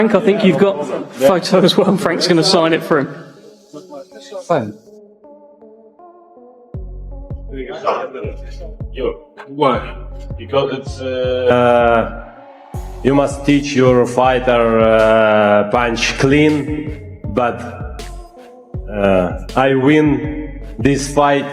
Frank, I think you've got photo as well. Frank's going to sign it for him. Fine. Why? Because it's you must teach your fighter punch clean, but I win this fight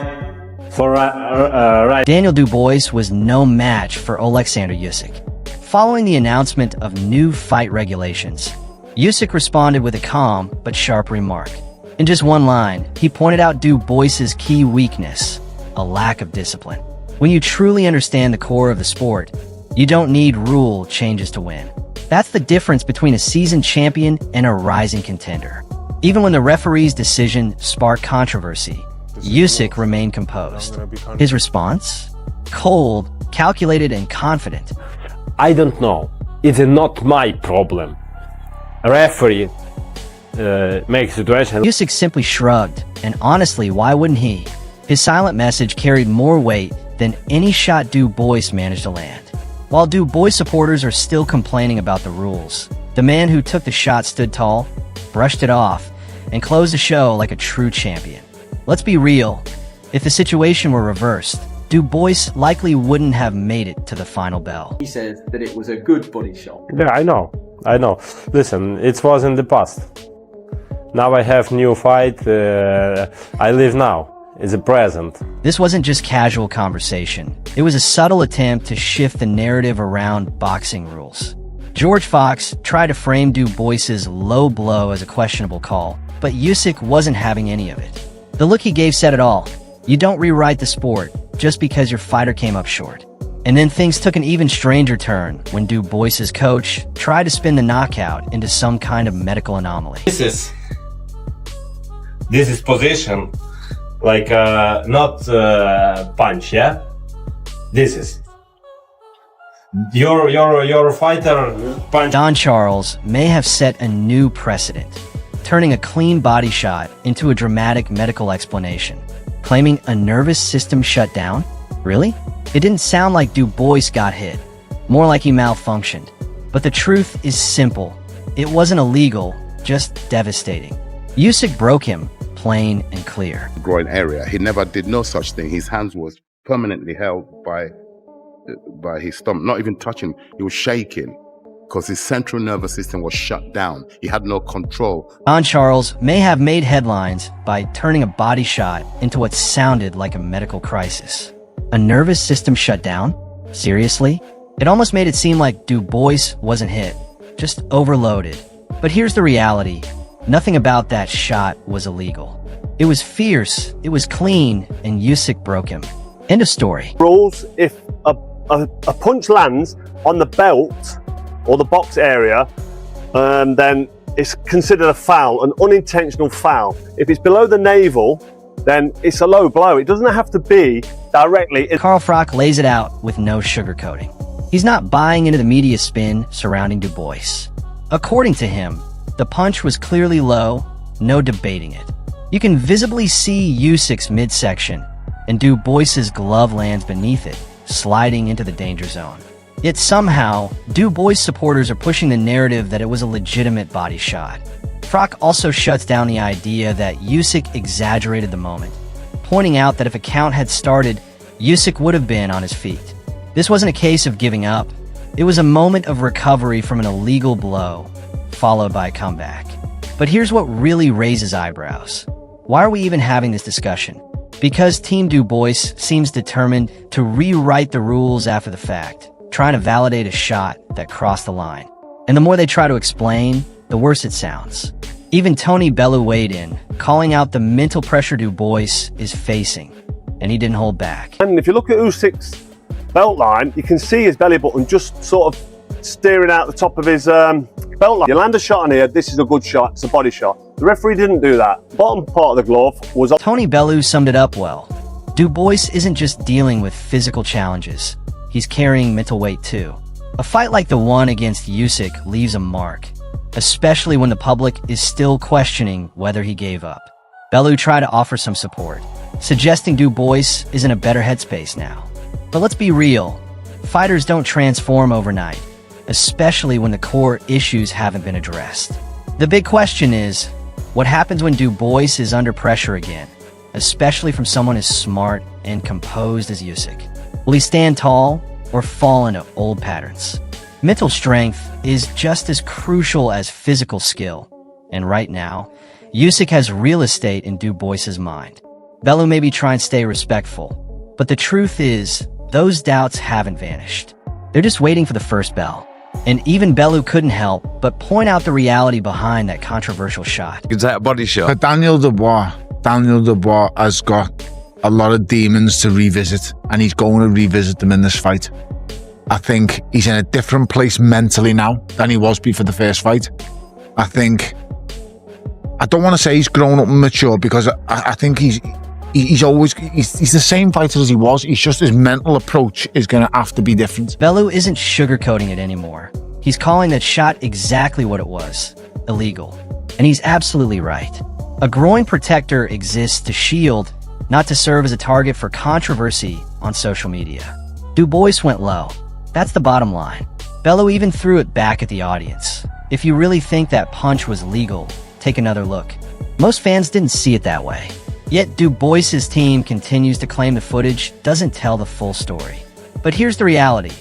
for right. Daniel Dubois was no match for Oleksandr Usyk. Following the announcement of new fight regulations, Usyk responded with a calm but sharp remark. In just one line, he pointed out Dubois' key weakness, a lack of discipline. When you truly understand the core of the sport, you don't need rule changes to win. That's the difference between a seasoned champion and a rising contender. Even when the referee's decision sparked controversy, Usyk remained composed. His response? Cold, calculated, and confident. I don't know. It's not my problem. A referee makes situation. Usyk simply shrugged, and honestly, why wouldn't he? His silent message carried more weight than any shot Dubois managed to land. While Dubois supporters are still complaining about the rules, the man who took the shot stood tall, brushed it off, and closed the show like a true champion. Let's be real. If the situation were reversed, Dubois likely wouldn't have made it to the final bell. He says that it was a good body shot. Yeah, I know. Listen, it was in the past. Now I have new fight. I live now. It's a present. This wasn't just casual conversation. It was a subtle attempt to shift the narrative around boxing rules. George Fox tried to frame Dubois' low blow as a questionable call, but Usyk wasn't having any of it. The look he gave said it all. You don't rewrite the sport just because your fighter came up short. And then things took an even stranger turn when Dubois' coach tried to spin the knockout into some kind of medical anomaly. This is position, like not punch, yeah. This is your fighter punch. Don Charles may have set a new precedent, turning a clean body shot into a dramatic medical explanation, claiming a nervous system shutdown. Really? It didn't sound like Dubois got hit, more like he malfunctioned. But the truth is simple. It wasn't illegal, just devastating. Usyk broke him, plain and clear. Groin area. He never did no such thing. His hands was permanently held by his stomach, not even touching. He was shaking because his central nervous system was shut down. He had no control. Don Charles may have made headlines by turning a body shot into what sounded like a medical crisis. A nervous system shutdown? Seriously? It almost made it seem like Dubois wasn't hit, just overloaded. But here's the reality. Nothing about that shot was illegal. It was fierce, it was clean, and Usyk broke him. End of story. Rules, if a punch lands on the belt or the box area, then it's considered a foul, an unintentional foul. If it's below the navel, then it's a low blow. It doesn't have to be directly. Carl Froch lays it out with no sugarcoating. He's not buying into the media spin surrounding Dubois. According to him, the punch was clearly low, no debating it. You can visibly see Usyk's midsection, and Dubois' glove lands beneath it, sliding into the danger zone. Yet somehow, Dubois supporters are pushing the narrative that it was a legitimate body shot. Froch also shuts down the idea that Usyk exaggerated the moment, pointing out that if a count had started, Usyk would have been on his feet. This wasn't a case of giving up. It was a moment of recovery from an illegal blow, followed by a comeback. But here's what really raises eyebrows. Why are we even having this discussion? Because Team Dubois seems determined to rewrite the rules after the fact, trying to validate a shot that crossed the line. And the more they try to explain, the worse it sounds. Even Tony Bellew weighed in, calling out the mental pressure Dubois is facing, and he didn't hold back. And if you look at Usyk's belt line, you can see his belly button just sort of steering out the top of his belt line. You land a shot on here, this is a good shot, it's a body shot. The referee didn't do that. Bottom part of the glove was... Tony Bellew summed it up well. Dubois isn't just dealing with physical challenges, he's carrying mental weight too. A fight like the one against Usyk leaves a mark, especially when the public is still questioning whether he gave up. Bellew tried to offer some support, suggesting Dubois is in a better headspace now. But let's be real, fighters don't transform overnight. especially when the core issues haven't been addressed. The big question is, what happens when Dubois is under pressure again, especially from someone as smart and composed as Usyk? Will he stand tall or fall into old patterns? Mental strength is just as crucial as physical skill, and right now, Usyk has real estate in Dubois' mind. Bellew may be trying to stay respectful, but the truth is, those doubts haven't vanished. They're just waiting for the first bell. And even Bellew couldn't help but point out the reality behind that controversial shot. It's a body shot. But Daniel Dubois has got a lot of demons to revisit, and he's going to revisit them in this fight. I think he's in a different place mentally now than he was before the first fight. I don't want to say he's grown up and mature, because I think he's the same fighter as he was. It's just his mental approach is going to have to be different. Bellew isn't sugarcoating it anymore. He's calling that shot exactly what it was: illegal. And he's absolutely right. A groin protector exists to shield, not to serve as a target for controversy on social media. Dubois went low. That's the bottom line. Bellew even threw it back at the audience. If you really think that punch was legal, take another look. Most fans didn't see it that way. Yet Dubois' team continues to claim the footage doesn't tell the full story. But here's the reality.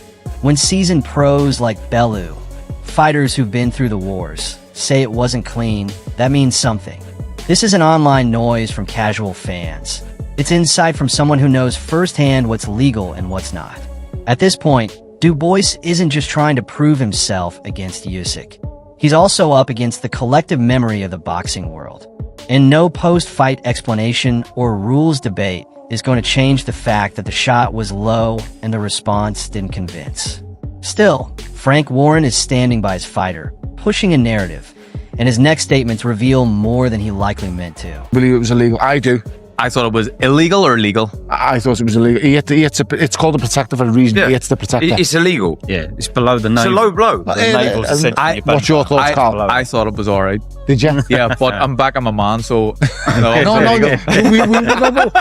When seasoned pros like Bellew, fighters who've been through the wars, say it wasn't clean, that means something. This isn't online noise from casual fans. It's insight from someone who knows firsthand what's legal and what's not. At this point, Dubois isn't just trying to prove himself against Usyk. He's also up against the collective memory of the boxing world. And no post-fight explanation or rules debate is going to change the fact that the shot was low and the response didn't convince. Still, Frank Warren is standing by his fighter, pushing a narrative, and his next statements reveal more than he likely meant to. I believe it was illegal. I do. I thought it was illegal or legal. I thought it was illegal. It's called a protector for a reason. Yeah. He hits the protector. It's illegal. Yeah, it's below the navel. It's a low blow. The navel's essentially What's your thoughts, Carl? I thought it was all right. Did you? Yeah, but I'm back. I'm a man, so No.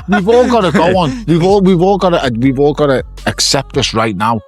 We've all got to go on. We've all got to accept this right now.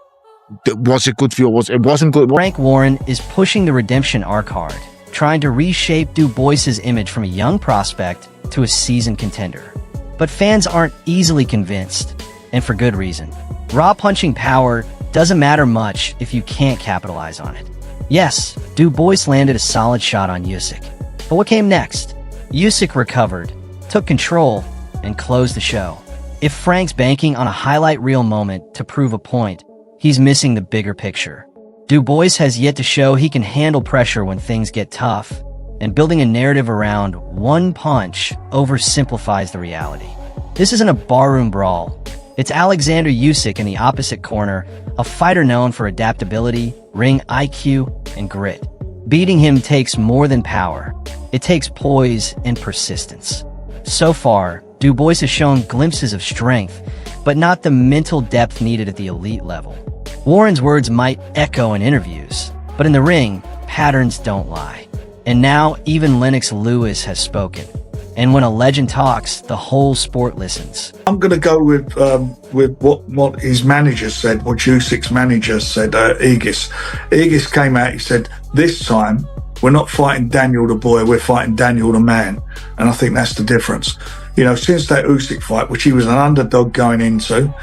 Was it good for you? It wasn't good. Frank Warren is pushing the redemption arc hard, trying to reshape Dubois' image from a young prospect to a seasoned contender. But fans aren't easily convinced, and for good reason. Raw punching power doesn't matter much if you can't capitalize on it. Yes, Dubois landed a solid shot on Usyk. But what came next? Usyk recovered, took control, and closed the show. If Frank's banking on a highlight reel moment to prove a point, he's missing the bigger picture. Dubois has yet to show he can handle pressure when things get tough, and building a narrative around one punch oversimplifies the reality. This isn't a barroom brawl. It's Oleksandr Usyk in the opposite corner, a fighter known for adaptability, ring IQ, and grit. Beating him takes more than power. It takes poise and persistence. So far, Dubois has shown glimpses of strength, but not the mental depth needed at the elite level. Warren's words might echo in interviews, but in the ring, patterns don't lie. And now even Lennox Lewis has spoken. And when a legend talks, the whole sport listens. I'm going to go with what his manager said, what Usyk's manager said, Aegis. Aegis came out, he said, this time, we're not fighting Daniel the boy, we're fighting Daniel the man. And I think that's the difference. You know, since that Usyk fight, which he was an underdog going into,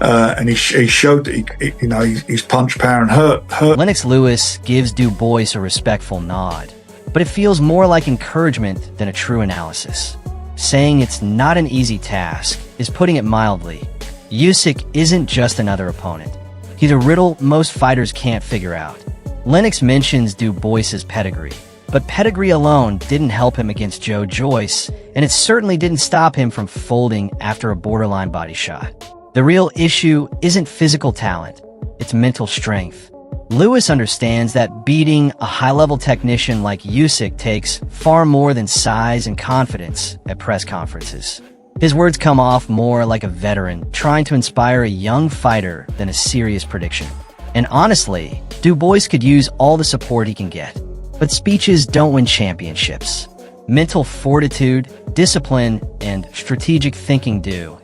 and he showed that his punch power and hurt. Lennox Lewis gives Dubois a respectful nod, but it feels more like encouragement than a true analysis. Saying it's not an easy task is putting it mildly. Usyk isn't just another opponent. He's a riddle most fighters can't figure out. Lennox mentions Dubois' pedigree, but pedigree alone didn't help him against Joe Joyce, and it certainly didn't stop him from folding after a borderline body shot. The real issue isn't physical talent, it's mental strength. Lewis understands that beating a high-level technician like Usyk takes far more than size and confidence at press conferences. His words come off more like a veteran trying to inspire a young fighter than a serious prediction. And honestly, Dubois could use all the support he can get. But speeches don't win championships. Mental fortitude, discipline, and strategic thinking do.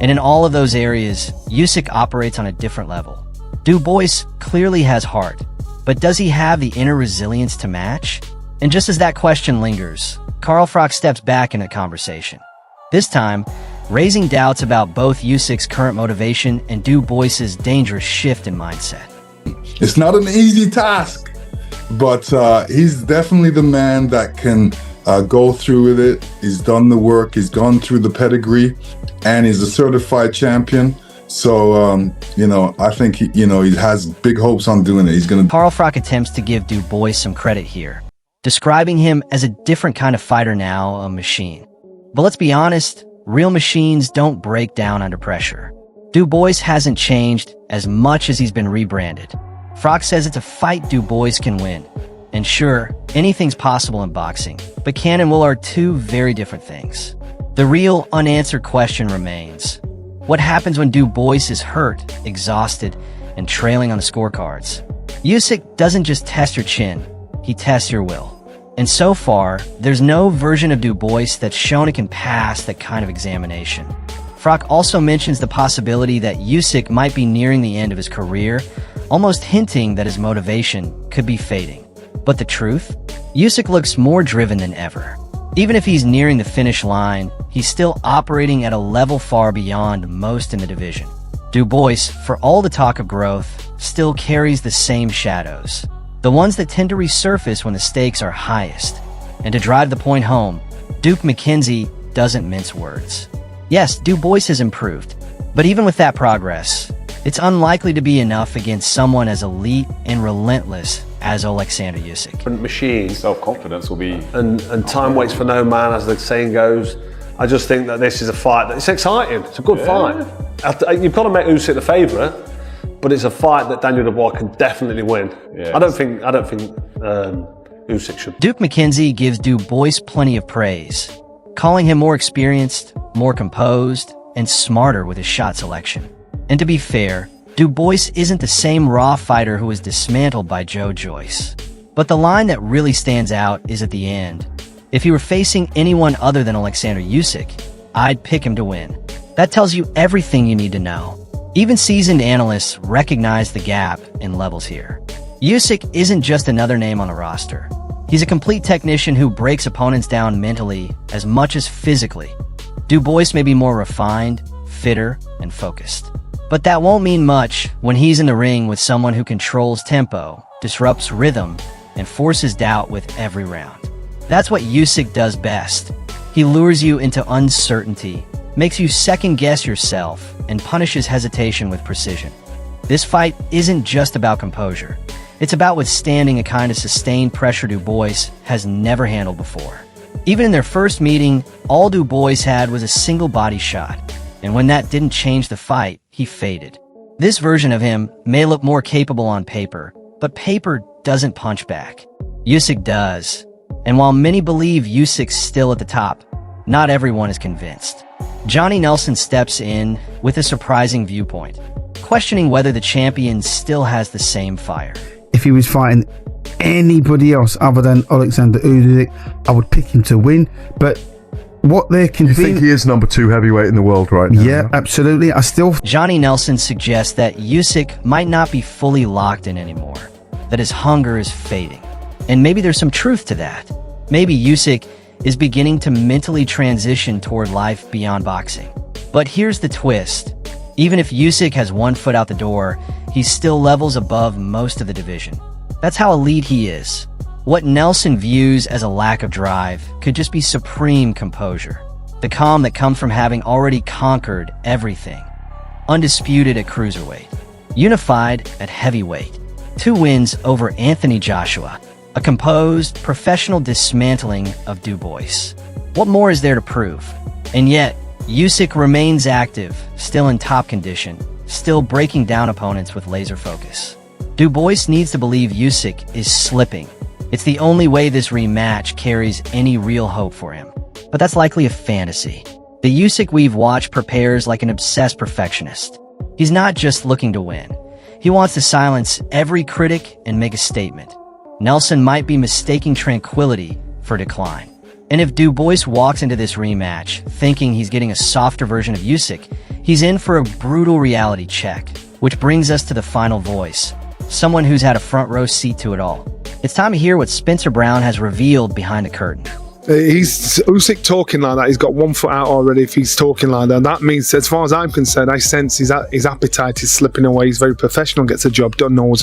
And in all of those areas, Usyk operates on a different level. Dubois clearly has heart, But does he have the inner resilience to match? And just as that question lingers, Carl Froch steps back in the conversation. This time, raising doubts about both Usyk's current motivation and Dubois' dangerous shift in mindset. It's not an easy task, but he's definitely the man that can go through with it. He's done the work, he's gone through the pedigree, and he's a certified champion. So, I think, he has big hopes on doing it. He's going to... Carl Froch attempts to give Dubois some credit here, describing him as a different kind of fighter now, a machine. But let's be honest, real machines don't break down under pressure. Dubois hasn't changed as much as he's been rebranded. Froch says it's a fight Dubois can win. And sure, anything's possible in boxing, but can and will are two very different things. The real unanswered question remains. What happens when Dubois is hurt, exhausted, and trailing on the scorecards? Usyk doesn't just test your chin, he tests your will. And so far, there's no version of Dubois that's shown it can pass that kind of examination. Froch also mentions the possibility that Usyk might be nearing the end of his career, almost hinting that his motivation could be fading. But the truth? Usyk looks more driven than ever. Even if he's nearing the finish line, he's still operating at a level far beyond most in the division. Dubois, for all the talk of growth, still carries the same shadows. The ones that tend to resurface when the stakes are highest. And to drive the point home, Duke McKenzie doesn't mince words. Yes, Dubois has improved, but even with that progress, it's unlikely to be enough against someone as elite and relentless as Oleksandr Usyk. Machine. Self-confidence will be... And time waits for no man, as the saying goes. I just think that this is a fight it's exciting. It's a good fight. You've got to make Usyk the favourite, but it's a fight that Daniel Dubois can definitely win. Yeah. I don't think Usyk should. Duke McKenzie gives Dubois plenty of praise, calling him more experienced, more composed, and smarter with his shot selection. And to be fair, Dubois isn't the same raw fighter who was dismantled by Joe Joyce. But the line that really stands out is at the end. If he were facing anyone other than Oleksandr Usyk, I'd pick him to win. That tells you everything you need to know. Even seasoned analysts recognize the gap in levels here. Usyk isn't just another name on a roster. He's a complete technician who breaks opponents down mentally as much as physically. Dubois may be more refined, fitter, and focused. But that won't mean much when he's in the ring with someone who controls tempo, disrupts rhythm, and forces doubt with every round. That's what Usyk does best. He lures you into uncertainty, makes you second-guess yourself, and punishes hesitation with precision. This fight isn't just about composure. It's about withstanding a kind of sustained pressure Dubois has never handled before. Even in their first meeting, all Dubois had was a single body shot, and when that didn't change the fight, he faded. This version of him may look more capable on paper, but paper doesn't punch back. Usyk does. And while many believe Usyk's still at the top, not everyone is convinced. Johnny Nelson steps in with a surprising viewpoint, questioning whether the champion still has the same fire. If he was fighting anybody else other than Oleksandr Usyk, I would pick him to win. But what they're convinced... You think he is number 2 heavyweight in the world right now? Yeah, absolutely. Johnny Nelson suggests that Usyk might not be fully locked in anymore, that his hunger is fading. And maybe there's some truth to that. Maybe Usyk is beginning to mentally transition toward life beyond boxing. But here's the twist. Even if Usyk has one foot out the door, he's still levels above most of the division. That's how elite he is. What Nelson views as a lack of drive could just be supreme composure. The calm that comes from having already conquered everything. Undisputed at cruiserweight. Unified at heavyweight. 2 wins over Anthony Joshua. A composed, professional dismantling of Dubois. What more is there to prove? And yet, Usyk remains active, still in top condition, still breaking down opponents with laser focus. Dubois needs to believe Usyk is slipping. It's the only way this rematch carries any real hope for him. But that's likely a fantasy. The Usyk we've watched prepares like an obsessed perfectionist. He's not just looking to win. He wants to silence every critic and make a statement. Nelson might be mistaking tranquility for decline. And if Dubois walks into this rematch thinking he's getting a softer version of Usyk, he's in for a brutal reality check, which brings us to the final voice. someone who's had a front row seat to it all. It's time to hear what Spencer Brown has revealed behind the curtain. He's Usyk talking like that. He's got 1 foot out already. If he's talking like that, that means, as far as I'm concerned, I sense his appetite is slipping away. He's very professional, gets the job done, knows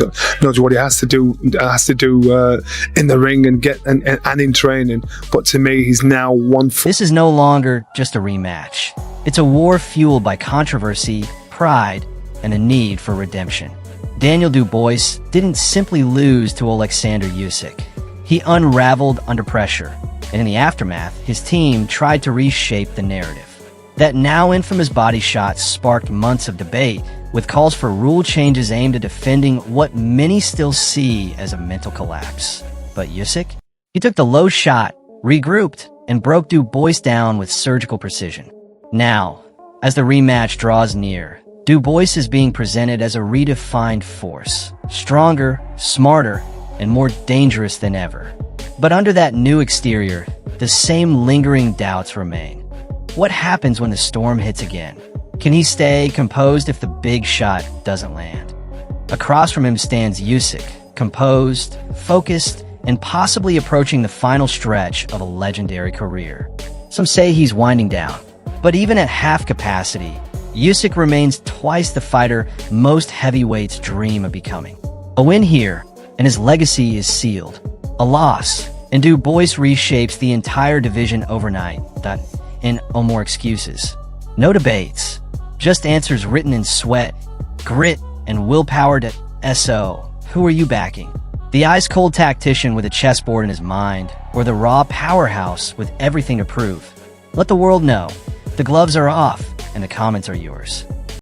what he has to do in the ring and in training. But to me, he's now 1 foot. This is no longer just a rematch. It's a war fueled by controversy, pride, and a need for redemption. Daniel Dubois didn't simply lose to Oleksandr Usyk. He unraveled under pressure. And in the aftermath, his team tried to reshape the narrative. That now infamous body shot sparked months of debate, with calls for rule changes aimed at defending what many still see as a mental collapse. But Usyk? He took the low shot, regrouped, and broke Dubois down with surgical precision. Now, as the rematch draws near, Dubois is being presented as a redefined force, stronger, smarter, and more dangerous than ever. But under that new exterior, the same lingering doubts remain. What happens when the storm hits again? Can he stay composed if the big shot doesn't land? Across from him stands Usyk, composed, focused, and possibly approaching the final stretch of a legendary career. Some say he's winding down, but even at half capacity, Usyk remains twice the fighter most heavyweights dream of becoming. A win here, and his legacy is sealed. A loss, and Dubois reshapes the entire division overnight. And no more excuses. No debates. Just answers written in sweat, grit, and willpower to SO. Who are you backing? The ice-cold tactician with a chessboard in his mind, or the raw powerhouse with everything to prove? Let the world know. The gloves are off, and the comments are yours.